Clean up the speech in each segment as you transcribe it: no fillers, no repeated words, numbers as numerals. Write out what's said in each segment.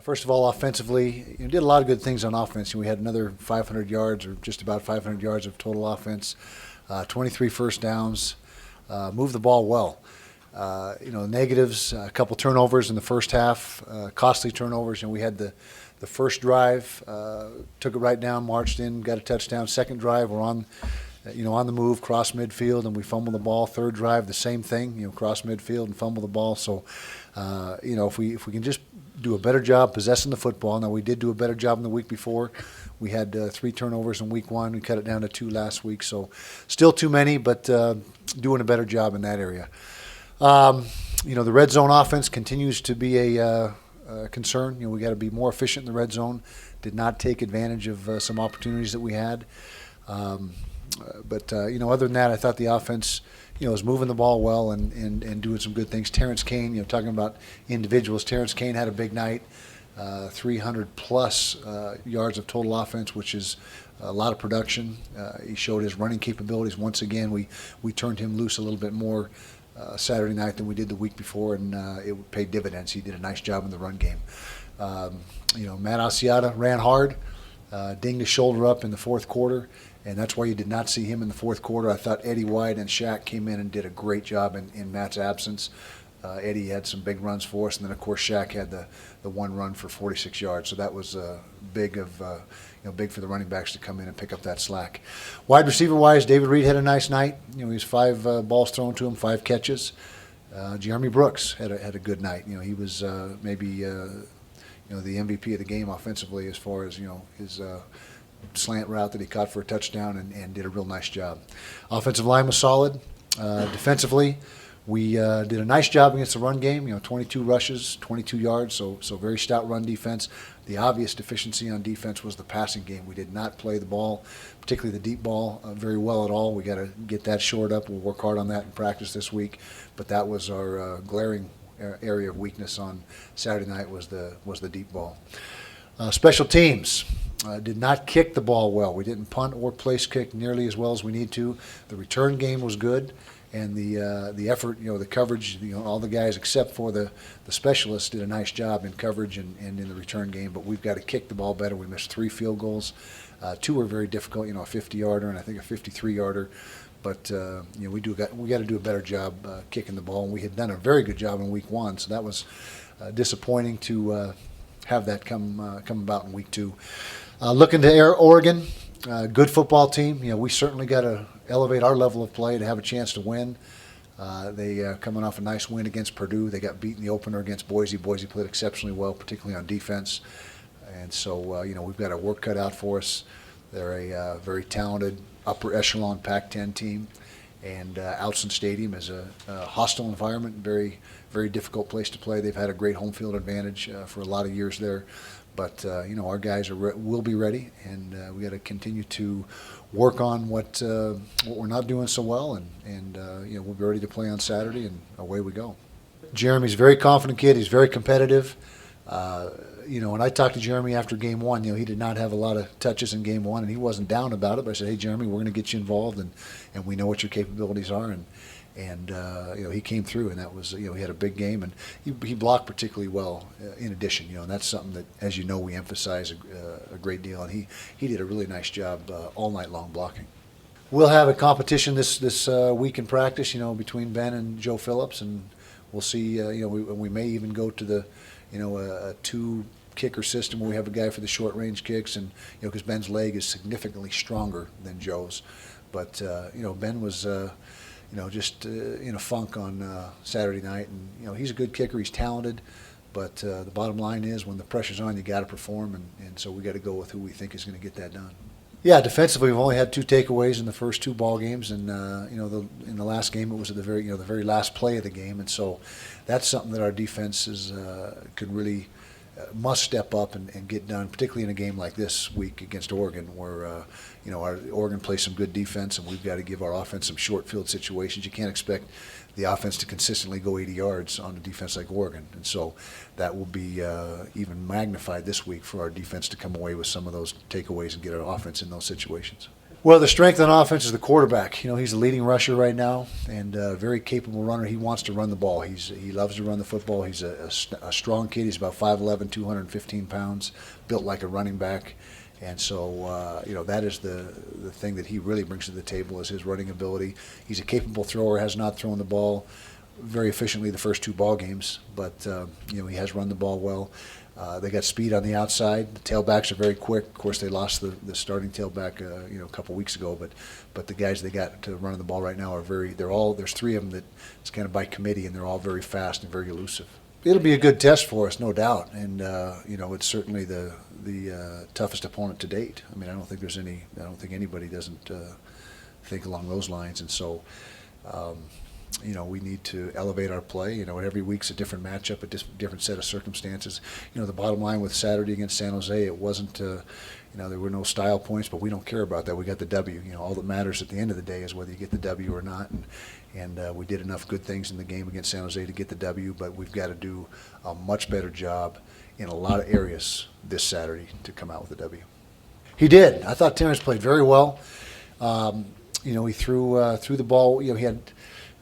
First of all, offensively, did a lot of good things on offense. We had another 500 yards, or just about 500 yards of total offense, 23 first downs, moved the ball well. Negatives, a couple turnovers in the first half, costly turnovers. We had the first drive, took it right down, marched in, got a touchdown. Second drive, we're on the move, cross midfield, and we fumble the ball. Third drive, the same thing, cross midfield and fumble the ball. So, if we can just do a better job possessing the football. Now, we did do a better job in the week before. We had 3 turnovers in week 1. We cut it down to 2 last week. So, still too many, but doing a better job in that area. The red zone offense continues to be a concern. We got to be more efficient in the red zone. Did not take advantage of some opportunities that we had. But other than that, I thought the offense, was moving the ball well and doing some good things. Terrence Kane, talking about individuals, Terrence Kane had a big night, 300-plus yards of total offense, which is a lot of production. He showed his running capabilities once again. We turned him loose a little bit more Saturday night than we did the week before, and it paid dividends. He did a nice job in the run game. Matt Asiata ran hard, dinged his shoulder up in the fourth quarter, and that's why you did not see him in the fourth quarter. I thought Eddie White and Shaq came in and did a great job in Matt's absence. Eddie had some big runs for us, and then of course Shaq had the one run for 46 yards. So that was big for the running backs to come in and pick up that slack. Wide receiver wise, David Reed had a nice night. He was 5 balls thrown to him, 5 catches. Jeremy Brooks had a good night. He was maybe the MVP of the game offensively as far as his slant route that he caught for a touchdown and did a real nice job. Offensive line was solid. Defensively, we did a nice job against the run game. 22 rushes, 22 yards, so very stout run defense. The obvious deficiency on defense was the passing game. We did not play the ball, particularly the deep ball, very well at all. We got to get that shored up. We'll work hard on that in practice this week. But that was our glaring area of weakness on Saturday night was the deep ball. Special teams. Did not kick the ball well. We didn't punt or place kick nearly as well as we need to. The return game was good, and the effort, the coverage, all the guys except for the specialists did a nice job in coverage and in the return game. But we've got to kick the ball better. We missed 3 field goals. 2 were very difficult. A 50-yarder and I think a 53-yarder. But we got to do a better job kicking the ball. And we had done a very good job in week 1, so that was disappointing to have that come about in week 2. Looking to Oregon, good football team. We certainly got to elevate our level of play to have a chance to win. They coming off a nice win against Purdue. They got beat in the opener against Boise. Boise played exceptionally well, particularly on defense. And so, we've got our work cut out for us. They're a very talented upper echelon Pac-10 team. And Outson Stadium is a hostile environment, very, very difficult place to play. They've had a great home field advantage for a lot of years there. But, our guys will be ready, and we got to continue to work on what we're not doing so well, and we'll be ready to play on Saturday, and away we go. Jeremy's a very confident kid. He's very competitive. When I talked to Jeremy after game 1, he did not have a lot of touches in game 1, and he wasn't down about it. But I said, hey, Jeremy, we're going to get you involved, and we know what your capabilities are. And he came through, and that was, he had a big game, and he blocked particularly well in addition, and that's something that, as we emphasize a great deal, and he did a really nice job all night long blocking. We'll have a competition this week in practice, between Ben and Joe Phillips, and we'll see, we may even go to the, a 2 kicker system where we have a guy for the short range kicks, and because Ben's leg is significantly stronger than Joe's, but Ben was just in a funk on Saturday night, and he's a good kicker, he's talented, but the bottom line is when the pressure's on, you got to perform, and so we got to go with who we think is going to get that done. Yeah, defensively, we've only had 2 takeaways in the first 2 ball games, and in the last game it was at the very last play of the game, and so that's something that our defense could really must step up and get done, particularly in a game like this week against Oregon, where our Oregon plays some good defense, and we've got to give our offense some short field situations. You can't expect the offense to consistently go 80 yards on a defense like Oregon, and so that will be even magnified this week for our defense to come away with some of those takeaways and get our offense in those situations. Well, the strength on offense is the quarterback. He's the leading rusher right now and a very capable runner. He wants to run the ball. He loves to run the football. He's a strong kid. He's about 5'11", 215 pounds, built like a running back. And so, that is the thing that he really brings to the table is his running ability. He's a capable thrower, has not thrown the ball very efficiently the first two ball games, but, he has run the ball well. They got speed on the outside. The tailbacks are very quick. Of course, they lost the starting tailback, a couple weeks ago. But the guys they got to running the ball right now are there's three of them that it's kind of by committee, and they're all very fast and very elusive. It'll be a good test for us, no doubt. And it's certainly the toughest opponent to date. I mean, I don't think anybody doesn't think along those lines. And so. We need to elevate our play. Every week's a different matchup, a different set of circumstances. The bottom line with Saturday against San Jose, it wasn't, there were no style points, but we don't care about that. We got the W. All that matters at the end of the day is whether you get the W or not. And we did enough good things in the game against San Jose to get the W, but we've got to do a much better job in a lot of areas this Saturday to come out with a W. He did. I thought Terrence played very well. He threw the ball. He had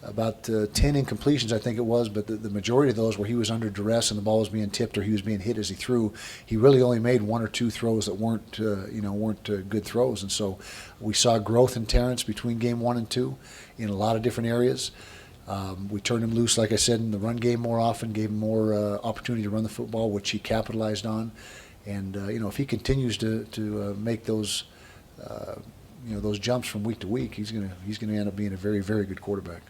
about 10 incompletions, I think it was, but the majority of those where he was under duress and the ball was being tipped or he was being hit as he threw. He really only made one or two throws that weren't good throws, and so we saw growth in Terrence between game 1 and 2 in a lot of different areas. We turned him loose, like I said, in the run game more often, gave him more opportunity to run the football, which he capitalized on. And if he continues to make those those jumps from week to week, he's going to end up being a very, very good quarterback.